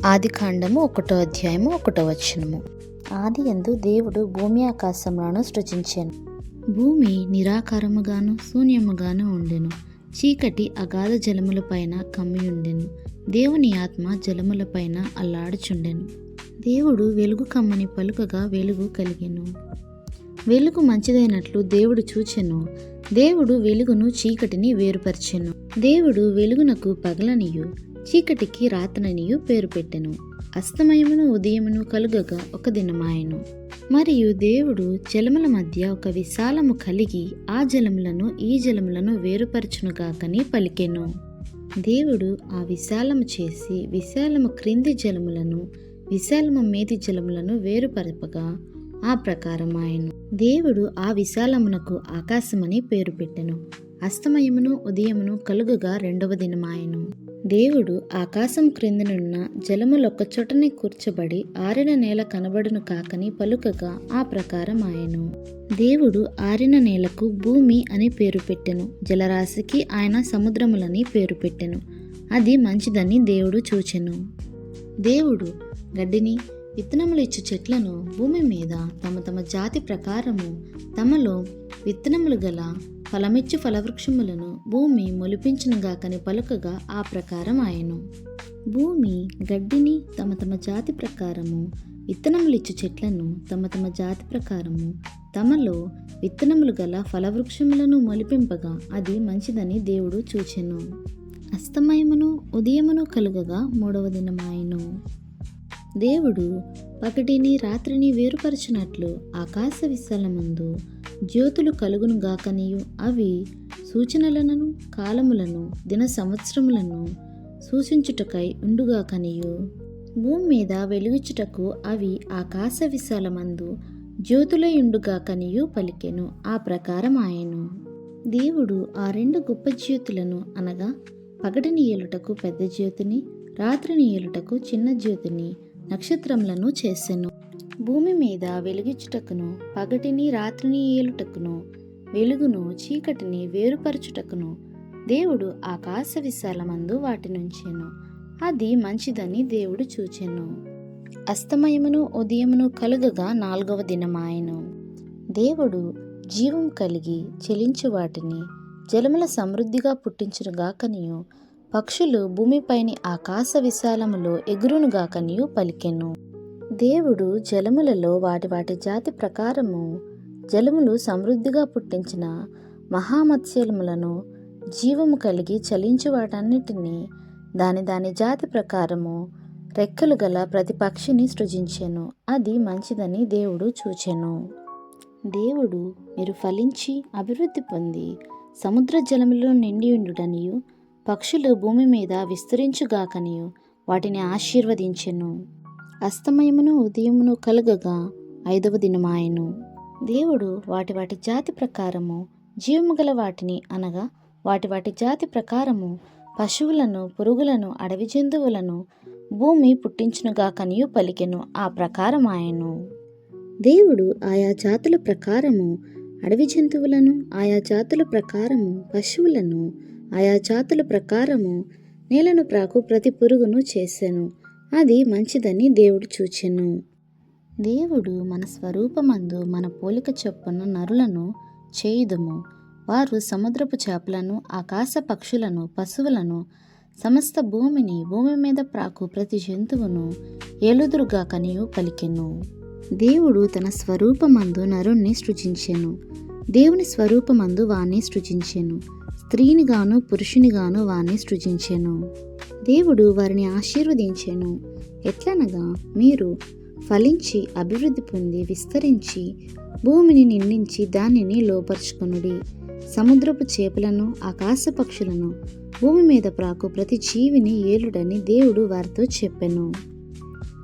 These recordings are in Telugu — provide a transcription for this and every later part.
ఆదికాండము 1:1 ఆదియందు దేవుడు భూమి ఆకాశములను సృజించెను. భూమి నిరాకారముగాను శూన్యముగాను ఉండెను. చీకటి అగాధ జలములపైన కమ్మియుండెను. దేవుని ఆత్మ జలములపైన అల్లాడుచుండెను. దేవుడు వెలుగు కమ్మని పలుకగా వెలుగు కలిగెను. వెలుగు మంచిదైనట్లు దేవుడు చూచెను. దేవుడు వెలుగును చీకటిని వేరుపరచెను. దేవుడు వెలుగునకు పగలనియు చీకటికి రాత్రనియు పేరు పెట్టెను. అస్తమయమును ఉదయమును కలుగగా ఒక దినమాయెను. మరియు దేవుడు జలముల మధ్య ఒక విశాలము కలిగి ఆ జలములను ఈ జలములను వేరుపరచునుగాకని పలికెను. దేవుడు ఆ విశాలము చేసి విశాలము క్రింది జలములను విశాలము మీది జలములను వేరుపరపగా ఆ ప్రకారమాయెను. దేవుడు ఆ విశాలమునకు ఆకాశమని పేరు పెట్టెను. అస్తమయమును ఉదయమును కలుగగా రెండవ దినమాయెను. దేవుడు ఆకాశం క్రిందనున్న జలములొక్క చోటనే కూర్చబడి ఆరిన నేల కనబడును కాకని పలుకగా ఆ ప్రకారమాయెను. దేవుడు ఆరిన నేలకు భూమి అని పేరు పెట్టెను. జలరాశికి ఆయన సముద్రములని పేరు పెట్టెను. అది మంచిదని దేవుడు చూచెను. దేవుడు గడ్డిని విత్తనములు ఇచ్చు చెట్లను భూమి మీద తమ తమ జాతి ప్రకారము తమలో విత్తనములు గల ఫలమిచ్చు ఫలవృక్షములను భూమి మొలిపించునుగాకని పలుకగా ఆ ప్రకారం ఆయను. భూమి గడ్డిని తమ తమ జాతి ప్రకారము విత్తనములిచ్చు చెట్లను తమ తమ జాతి ప్రకారము తమలో విత్తనములు గల ఫలవృక్షములను మొలిపింపగా అది మంచిదని దేవుడు చూచెను. అస్తమయమును ఉదయమును కలుగగా మూడవ దినమాయెను. దేవుడు పగటిని రాత్రిని వేరుపరచినట్లు ఆకాశ విశాలమందు జ్యోతులు కలుగును గాకనియు అవి సూచనలను కాలములను దిన సంవత్సరములను సూచించుటకై ఉండుగాకనియు భూమి మీద వెలుగుచుటకు అవి ఆకాశ విశాలమందు జ్యోతులై ఉండుగాకనియు పలికెను. ఆ ప్రకారం ఆయను. దేవుడు ఆ రెండు గొప్ప జ్యోతులను అనగా పగటిని ఏలుటకు పెద్ద జ్యోతిని రాత్రిని ఏలుటకు చిన్న జ్యోతిని నక్షత్రములను చేసెను. భూమి మీద వెలుగిచ్చుటకును పగటిని రాత్రిని ఏలుటకును వెలుగును చీకటిని వేరుపరచుటకును దేవుడు ఆకాశ విశాలమందు వాటినుంచెను. అది మంచిదని దేవుడు చూచెను. అస్తమయమును ఉదయమును కలుగగా నాలుగవ దినమాయెను. దేవుడు జీవం కలిగి చెలించు వాటిని జలముల సమృద్ధిగా పుట్టించునుగాకనియు పక్షులు భూమిపైని ఆకాశ విశాలములో ఎగురునుగాకనియు పలికెను. దేవుడు జలములలో వాటి వాటి జాతి ప్రకారము జలములు సమృద్ధిగా పుట్టించిన మహామత్స్యములను జీవము కలిగి చలించు వాటన్నిటినీ దాని దాని జాతి ప్రకారము రెక్కలు గల ప్రతి పక్షిని సృజించెను. అది మంచిదని దేవుడు చూచెను. దేవుడు మీరు ఫలించి అభివృద్ధి పొంది సముద్ర జలములో నిండియుండుటనియు పక్షులు భూమి మీద విస్తరించుగాకనియు వాటిని ఆశీర్వదించెను. అస్తమయమును ఉదయమును కలుగగా ఐదవ దినమాయెను. దేవుడు వాటి వాటి జాతి ప్రకారము జీవము గల వాటిని అనగా వాటి వాటి జాతి ప్రకారము పశువులను పురుగులను అడవి జంతువులను భూమి పుట్టించునుగాకనియు పలికెను. ఆ ప్రకారం ఆయను. దేవుడు ఆయా జాతుల ప్రకారము అడవి జంతువులను ఆయా జాతుల ప్రకారము పశువులను ఆయా జాతుల ప్రకారము నేలను ప్రాకు ప్రతి పురుగును చేసెను. అది మంచిదని దేవుడు చూచెను. దేవుడు మన స్వరూపమందు మన పోలిక చొప్పున నరులను చేయుదుము. వారు సముద్రపు చేపలను ఆకాశ పక్షులను పశువులను సమస్త భూమిని భూమి మీద ప్రాకు ప్రతి జంతువును ఏలుదురుగాకనియు పలికెను. దేవుడు తన స్వరూపమందు నరుణ్ణి సృజించెను. దేవుని స్వరూపమందు వాణ్ణి సృజించెను. స్త్రీనిగాను పురుషునిగాను వారిని సృజించెను. దేవుడు వారిని ఆశీర్వదించెను. ఎట్లనగా మీరు ఫలించి అభివృద్ధి పొంది విస్తరించి భూమిని నిండించి దానిని లోపరుచుకొనుడి. సముద్రపు చేపలను ఆకాశ పక్షులను భూమి మీద ప్రాకు ప్రతి జీవిని ఏలుడని దేవుడు వారితో చెప్పెను.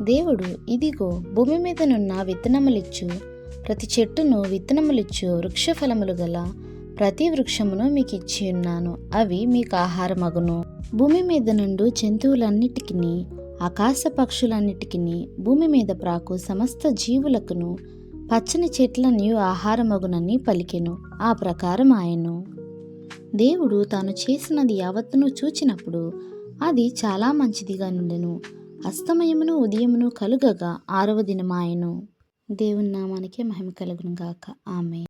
దేవుడు ఇదిగో భూమి మీదనున్న విత్తనములిచ్చు ప్రతి చెట్టును విత్తనములిచ్చు వృక్ష ఫలములు గల ప్రతి వృక్షమును మీకు ఇచ్చి ఉన్నాను. అవి మీకు ఆహారమగును. భూమి మీద నుండు జంతువులన్నిటికీ ఆకాశ పక్షులన్నిటికీ భూమి మీద ప్రాకు సమస్త జీవులకును పచ్చని చెట్లన్నీ ఆహారమగునని పలికెను. ఆ ప్రకారం ఆయను. దేవుడు తాను చేసినది యావత్తును చూచినప్పుడు అది చాలా మంచిదిగా నుండెను. అస్తమయమును ఉదయమును కలుగగా 6వ దినమాయెను. దేవుని నామానికే మహిమ కలుగును గాక. ఆమేన్.